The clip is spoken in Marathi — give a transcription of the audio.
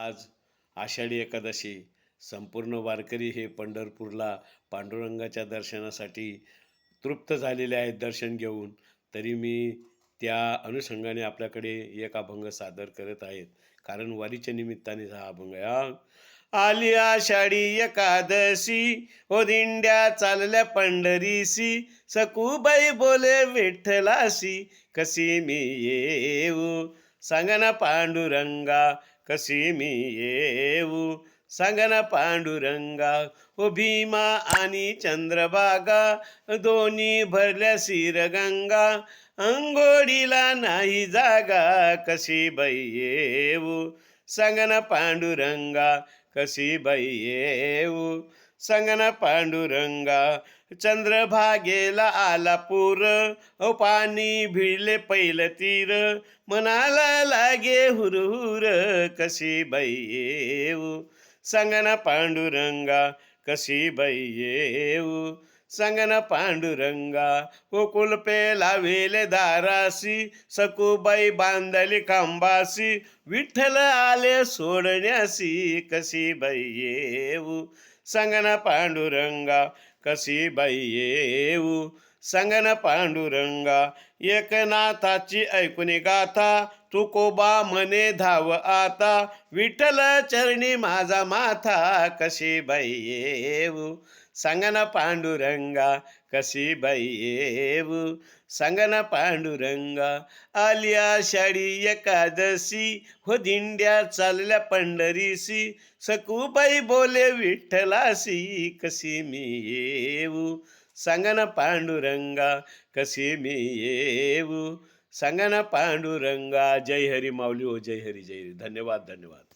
आज आषाढी एकादशी. संपूर्ण वारकरी हे पंढरपूरला पांडुरंगाच्या दर्शनासाठी तृप्त झालेले आहेत दर्शन घेऊन. तरी मी त्या अनुषंगाने आपल्याकडे एक अभंग सादर करत आहेत, कारण वारीच्या निमित्ताने हा अभंग आहे. आली आषाढी एकादशी, ओ दिंड्या चालल्या पंढरीसी, सखूबाई बोले विठ्ठलासी, कशी मी येऊ सांग ना पांडुरंगा, कशी मी येऊ सांग ना पांडुरंगा. ओ भीमा आणि चंद्रभागा, दोन्ही भरल्या शिरगंगा, अंघोळीला नाही जागा, कशी बाई येऊ सांग ना पांडुरंगा, कशी बाई येऊ सांग ना पांडुरंगा. चंद्रभागेला आला पूर, ओ पाणी भिडले पहिलं तीर, मनाला लागे हुरहुर, कशी बाई येऊ सांग ना पांडुरंगा, कशी बाई येऊ सांग ना पांडुरंगा. ओ कुलपे लावेले दारासी, सखूबाई बांधली खांबासी, विठ्ठल आले सोडण्यासी, कशी बाई येऊ सांग ना पांडुरंगा, कशी बाई येऊ सांग ना पांडुरंगा. एकनाथाची ऐकून गाथा, तुकोबा म्हणे धाव आता, विठ्ठल चरणी माझा माथा, कशी बाई येऊ सांग ना पांडुरंगा, कशी बाई येऊ सांग ना पांडुरंगा. आली आषाढी एकादशी, हो दिंड्या चालल्या पंढरीसी, सखूबाई बोले विठ्ठलासी, कशी मी येऊ सांग ना पांडुरंगा, कशी मी येऊ सांग ना पांडुरंगा. जय हरी माऊली हो, जय हरी, जय हरी. धन्यवाद, धन्यवाद.